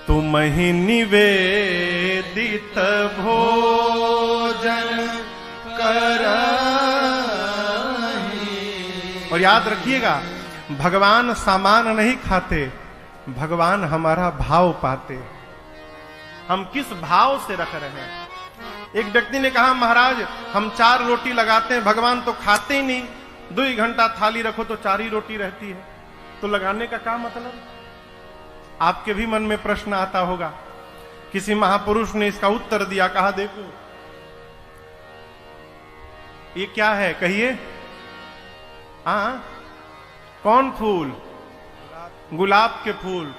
तुम ही निवेदित भोजन करहि। और याद रखिएगा, भगवान सामान नहीं खाते, भगवान हमारा भाव पाते। हम किस भाव से रख रहे हैं। एक व्यक्ति ने कहा, महाराज हम 4 रोटी लगाते हैं, भगवान तो खाते ही नहीं। 2 घंटा थाली रखो तो 4 ही रोटी रहती है, तो लगाने का क्या मतलब। आपके भी मन में प्रश्न आता होगा। किसी महापुरुष ने इसका उत्तर दिया, कहा देखो ये क्या है, कहिए। कौन फूल? गुलाब के फूल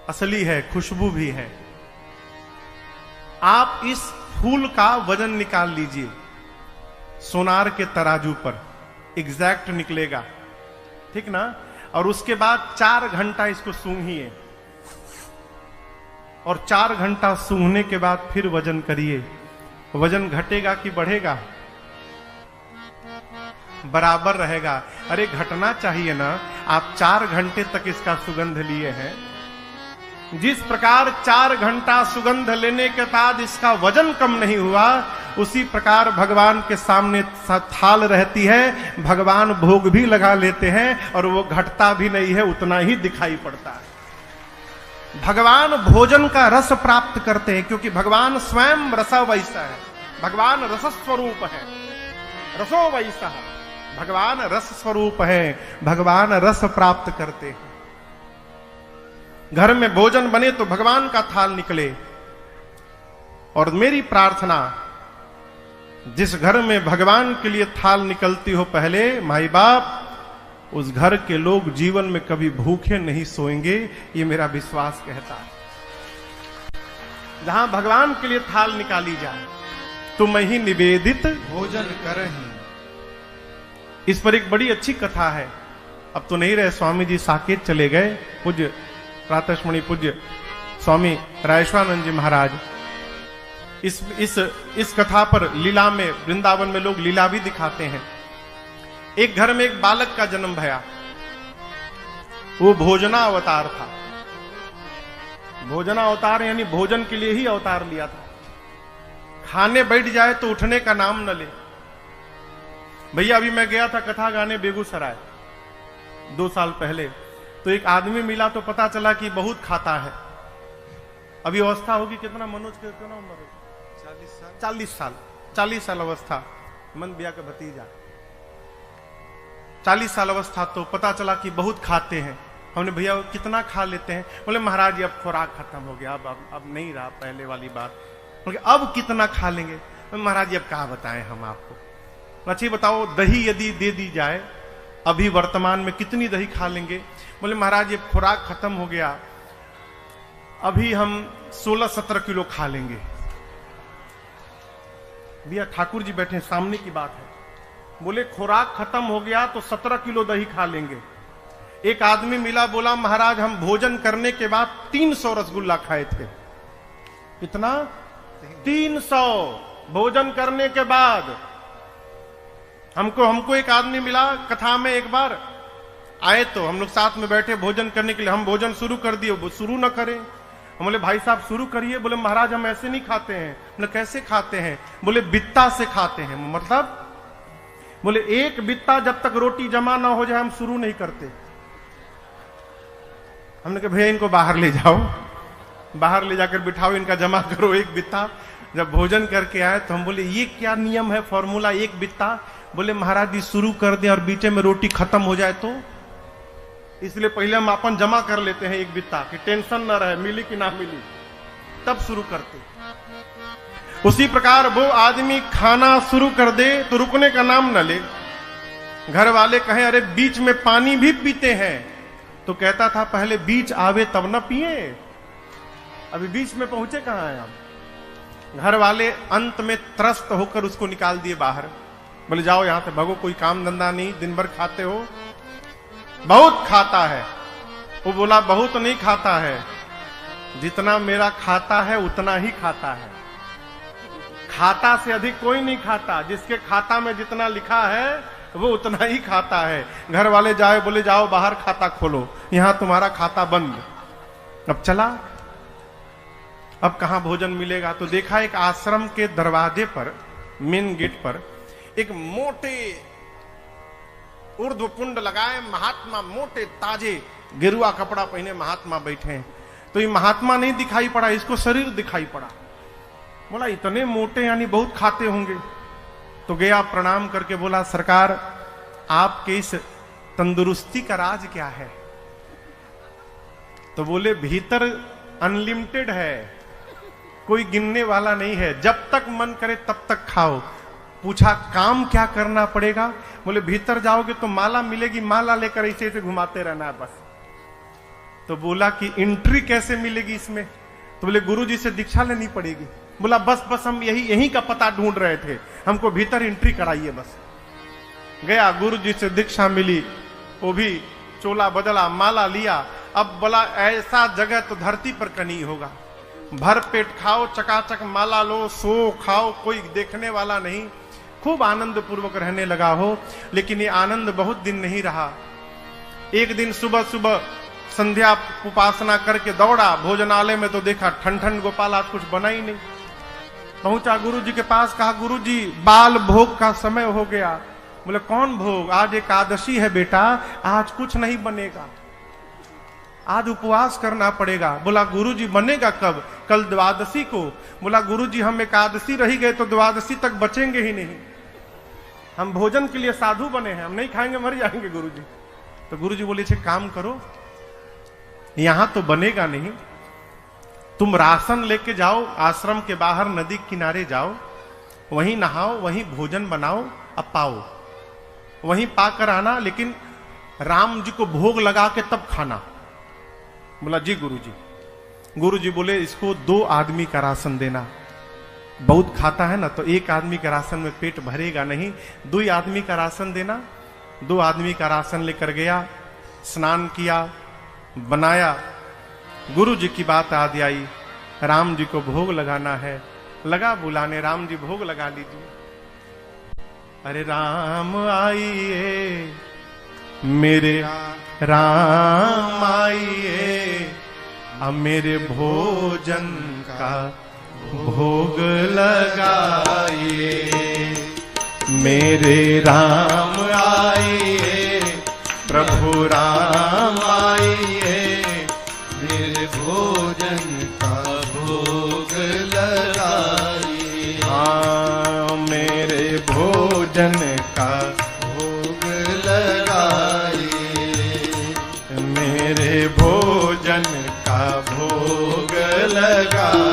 असली है, खुशबू भी है। आप इस फूल का वजन निकाल लीजिए, सोनार के तराजू पर एग्जैक्ट निकलेगा, ठीक ना। और उसके बाद 4 घंटा इसको सूंघिए, और 4 घंटा सूंघने के बाद फिर वजन करिए। वजन घटेगा कि बढ़ेगा? बराबर रहेगा। अरे घटना चाहिए ना। आप 4 घंटे तक इसका सुगंध लिए हैं, जिस प्रकार 4 घंटा सुगंध लेने के बाद इसका वजन कम नहीं हुआ, उसी प्रकार भगवान के सामने थाल रहती है, भगवान भोग भी लगा लेते हैं और वो घटता भी नहीं है, उतना ही दिखाई पड़ता है। भगवान भोजन का रस प्राप्त करते हैं, क्योंकि भगवान स्वयं रस वैसा है। भगवान रस स्वरूप है, रसो वैसा। भगवान रस स्वरूप है, भगवान रस प्राप्त करते हैं। घर में भोजन बने तो भगवान का थाल निकले। और मेरी प्रार्थना, जिस घर में भगवान के लिए थाल निकलती हो, पहले माई बाप, उस घर के लोग जीवन में कभी भूखे नहीं सोएंगे, ये मेरा विश्वास कहता है। जहां भगवान के लिए थाल निकाली जाए, तुम ही निवेदित भोजन करहि। इस पर एक बड़ी अच्छी कथा है। अब तो नहीं रहे, स्वामी जी साकेत चले गए, पूज्य प्रातस्मरणीय पूज्य स्वामी रायेश्वरानंद जी महाराज। इस कथा पर लीला में, वृंदावन में लोग लीला भी दिखाते हैं। एक घर में एक बालक का जन्म भया। वो भोजना अवतार था। भोजना अवतार यानी भोजन के लिए ही अवतार लिया था। खाने बैठ जाए तो उठने का नाम न ले। भैया अभी मैं गया था कथा गाने बेगूसराय 2 साल पहले, तो एक आदमी मिला तो पता चला कि बहुत खाता है। अभी अवस्था होगी कितना, मनोज के कितना उम्र है? 40 साल अवस्था। मन बिया का भतीजा 40 साल अवस्था। तो पता चला कि बहुत खाते हैं। हमने भैया कितना खा लेते हैं? बोले महाराज जी अब खुराक खत्म हो गया, अब नहीं रहा पहले वाली बात। बोले अब कितना खा लेंगे? महाराज जी अब क्या बताएं हम आपको। अच्छी बताओ, दही यदि दे दी जाए अभी वर्तमान में कितनी दही खा लेंगे? बोले महाराज ये खुराक खत्म हो गया, अभी हम 16-17 किलो खा लेंगे। भैया ठाकुर जी बैठे सामने की बात है। बोले खुराक खत्म हो गया तो 17 किलो दही खा लेंगे। एक आदमी मिला, बोला महाराज हम भोजन करने के बाद 300 रसगुल्ला खाए थे। कितना? 300 भोजन करने के बाद। हमको एक आदमी मिला कथा में, एक बार आए तो हम लोग साथ में बैठे भोजन करने के लिए। हम भोजन शुरू कर दिए, वो शुरू न करें। हम बोले भाई साहब शुरू करिए। बोले महाराज हम ऐसे नहीं खाते हैं। बोले कैसे खाते हैं? बोले बित्ता से खाते हैं। मतलब? बोले एक बित्ता जब तक रोटी जमा ना हो जाए हम शुरू नहीं करते। हमने कहा भैया इनको बाहर ले जाओ, बाहर ले जाकर बिठाओ, इनका जमा करो एक बित्ता। जब भोजन करके आए तो हम बोले ये क्या नियम है, फॉर्मूला एक बित्ता? बोले महाराज जी शुरू कर दें और बीच में रोटी खत्म हो जाए तो, इसलिए पहले हम अपन जमा कर लेते हैं एक बित्ता कि टेंशन ना रहे मिली कि ना मिली, तब शुरू करते। उसी प्रकार वो आदमी खाना शुरू कर दे तो रुकने का नाम न ले। घर वाले कहें अरे बीच में पानी भी पीते हैं, तो कहता था पहले बीच आवे तब न पिए। अभी बीच में पहुंचे कहां हैं हम? घर वाले अंत में त्रस्त होकर उसको निकाल दिए बाहर। बोले जाओ यहां से भगो, कोई काम धंधा नहीं, दिन भर खाते हो। बहुत खाता है। वो बोला बहुत नहीं खाता है, जितना मेरा खाता है उतना ही खाता है। खाता से अधिक कोई नहीं खाता। जिसके खाता में जितना लिखा है वो उतना ही खाता है। घर वाले जाए, बोले जाओ बाहर खाता खोलो, यहां तुम्हारा खाता बंद। अब चला अब कहां भोजन मिलेगा? तो देखा एक आश्रम के दरवाजे पर, मेन गेट पर एक मोटे ऊर्ध्वपुंड लगाए महात्मा, मोटे ताजे गेरुआ कपड़ा पहने महात्मा बैठे हैं। तो ये महात्मा नहीं दिखाई पड़ा, इसको शरीर दिखाई पड़ा। बोला इतने मोटे यानी बहुत खाते होंगे। तो गया प्रणाम करके बोला सरकार आपके इस तंदुरुस्ती का राज क्या है? तो बोले भीतर अनलिमिटेड है, कोई गिनने वाला नहीं है, जब तक मन करे तब तक खाओ। पूछा काम क्या करना पड़ेगा? बोले भीतर जाओगे तो माला मिलेगी, माला लेकर ऐसे ऐसे घुमाते रहना है बस। तो बोला कि एंट्री कैसे मिलेगी इसमें? तो बोले गुरुजी से दीक्षा लेनी पड़ेगी। बोला बस बस हम यही का पता ढूंढ रहे थे, हमको भीतर एंट्री कराइए बस। गया गुरुजी से दीक्षा मिली, वो भी चोला बदला, माला लिया। अब बोला ऐसा जगह तो धरती पर कहीं होगा, भर पेट खाओ, चकाचक माला लो, सो खाओ, कोई देखने वाला नहीं, खूब आनंद पूर्वक रहने लगा हो। लेकिन ये आनंद बहुत दिन नहीं रहा। एक दिन सुबह सुबह संध्या उपासना करके दौड़ा भोजनालय में, तो देखा ठन ठन गोपाल आज कुछ बना ही नहीं। पहुंचा गुरुजी के पास, कहा गुरुजी बाल भोग का समय हो गया। बोले कौन भोग? आज एकादशी है बेटा, आज कुछ नहीं बनेगा, आज उपवास करना पड़ेगा। बोला गुरुजी बनेगा कब? कल द्वादशी को। बोला गुरुजी हम एकादशी रही गए तो द्वादशी तक बचेंगे ही नहीं, हम भोजन के लिए साधु बने हैं, हम नहीं खाएंगे मर जाएंगे गुरुजी। तो गुरुजी बोले छे काम करो, यहां तो बनेगा नहीं, तुम राशन लेके जाओ, आश्रम के बाहर नदी किनारे जाओ, वहीं नहाओ, वहीं भोजन बनाओ, अब पाओ, वहीं पाकर आना, लेकिन राम जी को भोग लगा के तब खाना। बोला जी गुरुजी। गुरुजी बोले इसको 2 आदमी का राशन देना, बहुत खाता है ना, तो 1 आदमी का राशन में पेट भरेगा नहीं, 2 आदमी का राशन देना। 2 आदमी का राशन लेकर गया, स्नान किया, बनाया। गुरु जी की बात याद आई, राम जी को भोग लगाना है, लगा बुलाने, राम जी भोग लगा लीजिए। अरे राम आइए मेरे राम आइए, अब मेरे भोजन का भोग लगाइए। मेरे राम आइए, प्रभु राम आइए, मेरे भोजन का भोग लगाइए। हाँ मेरे भोजन का भोग लगाइए, मेरे भोजन का भोग लगाइए।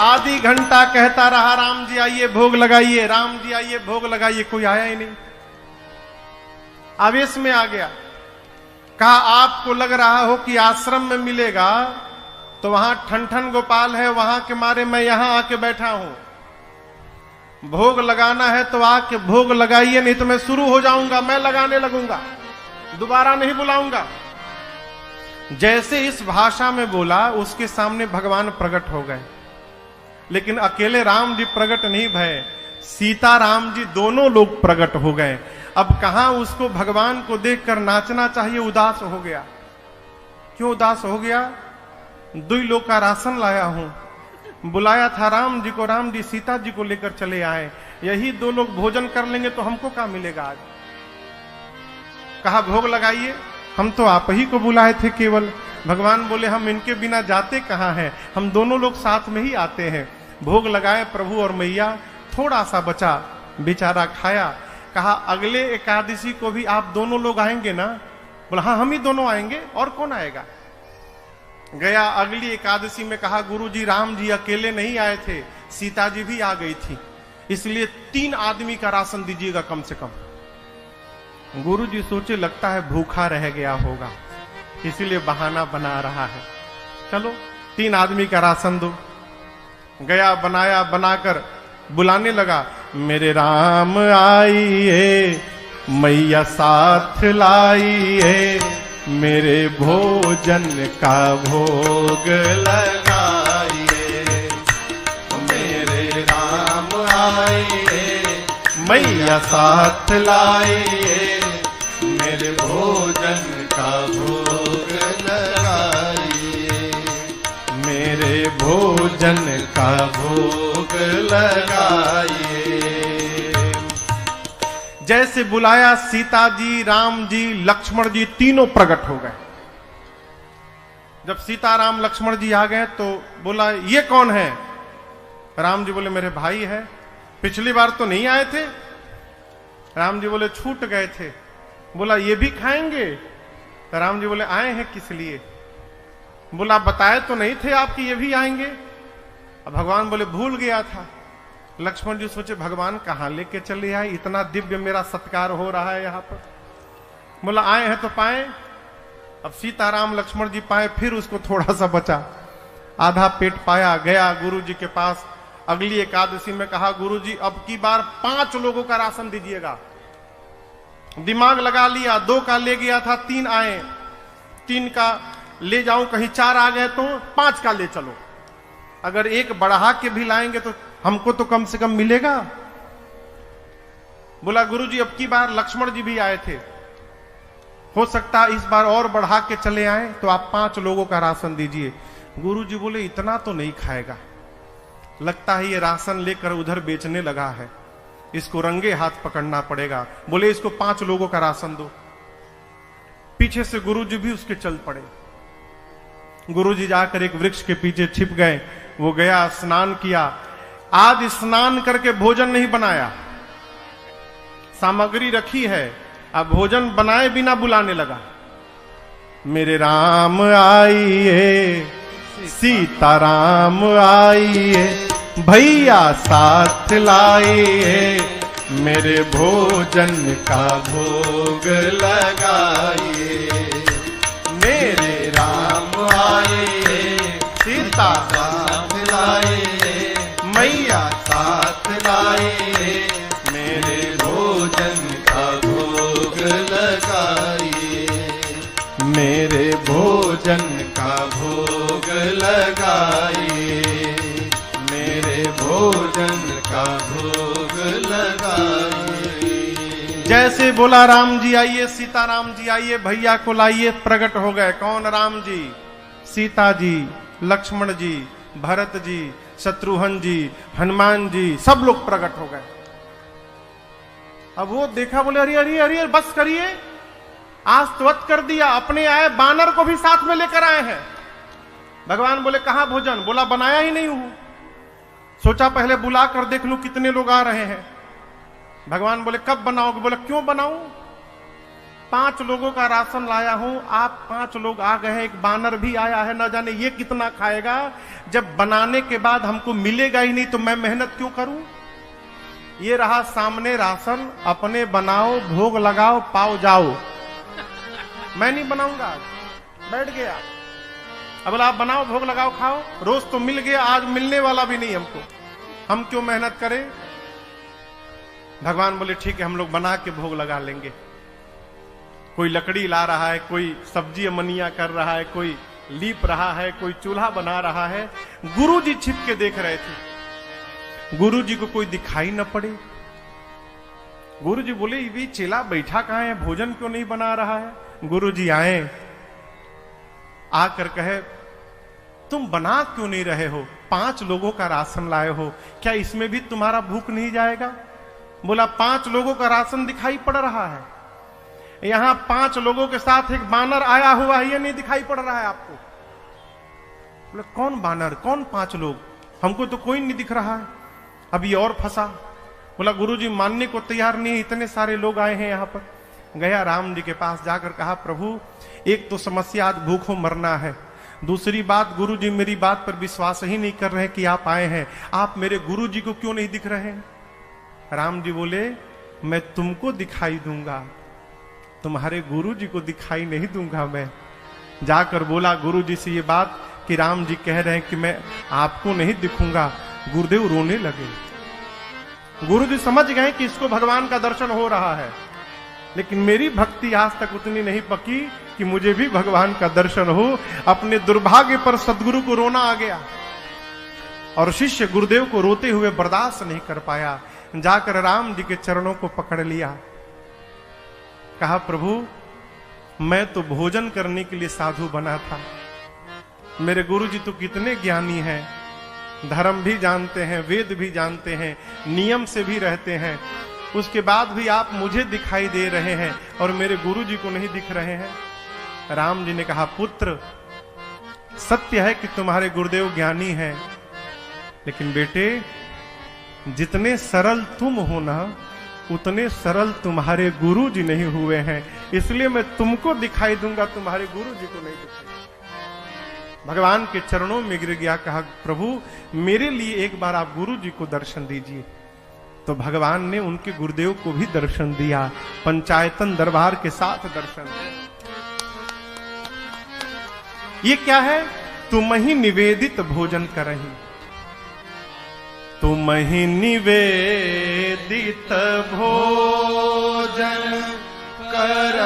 आधी घंटा कहता रहा राम जी आइए भोग लगाइए, राम जी आइए भोग लगाइए, कोई आया ही नहीं। आवेश में आ गया, कहा आपको लग रहा हो कि आश्रम में मिलेगा, तो वहां ठन ठन गोपाल है, वहां के मारे मैं यहां आके बैठा हूं। भोग लगाना है तो आके भोग लगाइए, नहीं तो मैं शुरू हो जाऊंगा, मैं लगाने लगूंगा, दोबारा नहीं बुलाऊंगा। जैसे इस भाषा में बोला, उसके सामने भगवान प्रकट हो गए। लेकिन अकेले राम जी प्रकट नहीं भय, सीता राम जी दोनों लोग प्रकट हो गए। अब कहां उसको भगवान को देखकर नाचना चाहिए, उदास हो गया। क्यों उदास हो गया? 2 लोग का राशन लाया हूं, बुलाया था राम जी को, राम जी सीता जी को लेकर चले आए, यही 2 लोग भोजन कर लेंगे तो हमको क्या मिलेगा आज? कहा भोग लगाइए, हम तो आप ही को बुलाए थे केवल। भगवान बोले हम इनके बिना जाते कहां हैं, हम दोनों लोग साथ में ही आते हैं। भोग लगाए प्रभु और मैया, थोड़ा सा बचा, बेचारा खाया। कहा अगले एकादशी को भी आप दोनों लोग आएंगे ना? बोला हाँ हम ही दोनों आएंगे, और कौन आएगा? गया अगली एकादशी में, कहा गुरुजी राम जी अकेले नहीं आए थे, सीता जी भी आ गई थी, इसलिए 3 आदमी का राशन दीजिएगा कम से कम। गुरुजी सोचे लगता है भूखा रह गया होगा, इसीलिए बहाना बना रहा है, चलो 3 आदमी का राशन दो। गया बनाया, बनाकर बुलाने लगा, मेरे राम आइए, मैया साथ लाइए, मेरे भोजन का भोग लगाइए। मेरे राम आइए, मैया साथ लाइए, मेरे भोजन का भोग लगाइए। भोजन का भोग लगाइए। जैसे बुलाया सीता जी, राम जी, लक्ष्मण जी तीनों प्रकट हो गए। जब सीता राम लक्ष्मण जी आ गए तो बोला ये कौन है? राम जी बोले मेरे भाई है, पिछली बार तो नहीं आए थे। राम जी बोले छूट गए थे। बोला ये भी खाएंगे? तो राम जी बोले आए हैं किस लिए? बोला बताए तो नहीं थे आपकी ये भी आएंगे। अब भगवान बोले भूल गया था। लक्ष्मण जी सोचे भगवान कहां लेके चले आए, इतना दिव्य मेरा सत्कार हो रहा है यहां पर। बोला आए हैं तो पाए। अब सीताराम लक्ष्मण जी पाए, फिर उसको थोड़ा सा बचा, आधा पेट पाया, गया गुरु जी के पास। अगली एकादशी में कहा गुरु जी अब की बार 5 लोगों का राशन दीजिएगा। दिमाग लगा लिया, 2 का ले गया था, 3 आए, 3 का ले जाऊं, कहीं 4 आ गए तो 5 का ले चलो। अगर 1 बढ़ा के भी लाएंगे तो हमको तो कम से कम मिलेगा। बोला गुरु जी अब की बार लक्ष्मण जी भी आए थे, हो सकता है इस बार और बढ़ा के चले आए, तो आप 5 लोगों का राशन दीजिए। गुरु जी बोले इतना तो नहीं खाएगा, लगता है ये राशन लेकर उधर बेचने लगा है, इसको रंगे हाथ पकड़ना पड़ेगा। बोले इसको 5 लोगों का राशन दो। पीछे से गुरु जी भी उसके चल पड़े। गुरु जी जाकर एक वृक्ष के पीछे छिप गए। वो गया, स्नान किया। आज स्नान करके भोजन नहीं बनाया, सामग्री रखी है, अब भोजन बनाए बिना बुलाने लगा। मेरे राम आइए, सीताराम आइए, भैया साथ लाइए, मेरे भोजन का भोग लगाइए। मेरे राम आइए, सीता साथ लाइए, मैया साथ लाइए, मेरे भोजन का भोग लगाइए, मेरे भोजन का भोग लगाइए, मेरे भोजन का भोग लगाइए। जैसे बोला राम जी आइए, सीताराम जी आइए, भैया को लाइए, प्रकट हो गए। कौन? राम जी, सीता जी, लक्ष्मण जी, भरत जी, शत्रुघ्न जी, हनुमान जी, सब लोग प्रकट हो गए। अब वो देखा, बोले अरे अरे अरे बस करिए, आज त्वत कर दिया, अपने आए बानर को भी साथ में लेकर आए हैं। भगवान बोले कहां भोजन? बोला बनाया ही नहीं हूं, सोचा पहले बुला कर देख लूं कितने लोग आ रहे हैं। भगवान बोले कब बनाओगे? बोले क्यों बनाऊं, 5 लोगों का राशन लाया हूं, आप 5 लोग आ गए हैं, एक बानर भी आया है, न जाने ये कितना खाएगा। जब बनाने के बाद हमको मिलेगा ही नहीं तो मैं मेहनत क्यों करूं? ये रहा सामने राशन, अपने बनाओ, भोग लगाओ, पाओ जाओ। मैं नहीं बनाऊंगा, बैठ गया। अब बोला आप बनाओ, भोग लगाओ, खाओ। रोज तो मिल गया, आज मिलने वाला भी नहीं हमको, हम क्यों मेहनत करें? भगवान बोले ठीक है, हम लोग बना के भोग लगा लेंगे। कोई लकड़ी ला रहा है, कोई सब्जी अमनिया कर रहा है, कोई लीप रहा है, कोई चूल्हा बना रहा है। गुरु जी छिप के देख रहे थे। गुरु जी को कोई दिखाई न पड़े। गुरु जी बोले ये चेला बैठा कहां है, भोजन क्यों नहीं बना रहा है? गुरु जी आए, आकर कहे तुम बना क्यों नहीं रहे हो? 5 लोगों का राशन लाए हो, क्या इसमें भी तुम्हारा भूख नहीं जाएगा? बोला 5 लोगों का राशन दिखाई पड़ रहा है, यहां 5 लोगों के साथ एक बानर आया हुआ है, ये नहीं दिखाई पड़ रहा है आपको? बोले कौन बानर, कौन 5 लोग? हमको तो कोई नहीं दिख रहा है। अब ये और फंसा। बोला गुरुजी मानने को तैयार नहीं, इतने सारे लोग आए हैं यहां पर। गया राम जी के पास, जाकर कहा प्रभु एक तो समस्या आज भूखों मरना है, दूसरी बात गुरु जी मेरी बात पर विश्वास ही नहीं कर रहे कि आप आए हैं, आप मेरे गुरु जी को क्यों नहीं दिख रहे हैं? राम जी बोले मैं तुमको दिखाई दूंगा, तुम्हारे गुरु जी को दिखाई नहीं दूंगा मैं। जाकर बोला गुरु जी से ये बात कि राम जी कह रहे हैं कि मैं आपको नहीं दिखूंगा। गुरुदेव रोने लगे। गुरु जी समझ गए कि इसको भगवान का दर्शन हो रहा है, लेकिन मेरी भक्ति आज तक उतनी नहीं पकी कि मुझे भी भगवान का दर्शन हो। अपने दुर्भाग्य पर सदगुरु को रोना आ गया और शिष्य गुरुदेव को रोते हुए बर्दाश्त नहीं कर पाया। जाकर राम जी के चरणों को पकड़ लिया, कहा प्रभु मैं तो भोजन करने के लिए साधु बना था, मेरे गुरु जी तो कितने ज्ञानी हैं, धर्म भी जानते हैं, वेद भी जानते हैं, नियम से भी रहते हैं, उसके बाद भी आप मुझे दिखाई दे रहे हैं और मेरे गुरु जी को नहीं दिख रहे हैं। राम जी ने कहा, पुत्र सत्य है कि तुम्हारे गुरुदेव ज्ञानी हैं, लेकिन बेटे जितने सरल तुम हो ना, उतने सरल तुम्हारे गुरु जी नहीं हुए हैं, इसलिए मैं तुमको दिखाई दूंगा, तुम्हारे गुरु जी को नहीं दिखाई। भगवान के चरणों में गिर गया, कहा प्रभु मेरे लिए एक बार आप गुरु जी को दर्शन दीजिए। तो भगवान ने उनके गुरुदेव को भी दर्शन दिया, पंचायतन दरबार के साथ दर्शन दिया। ये क्या है? तुम ही निवेदित भोजन करही, तुम ही निवेदित भोजन कर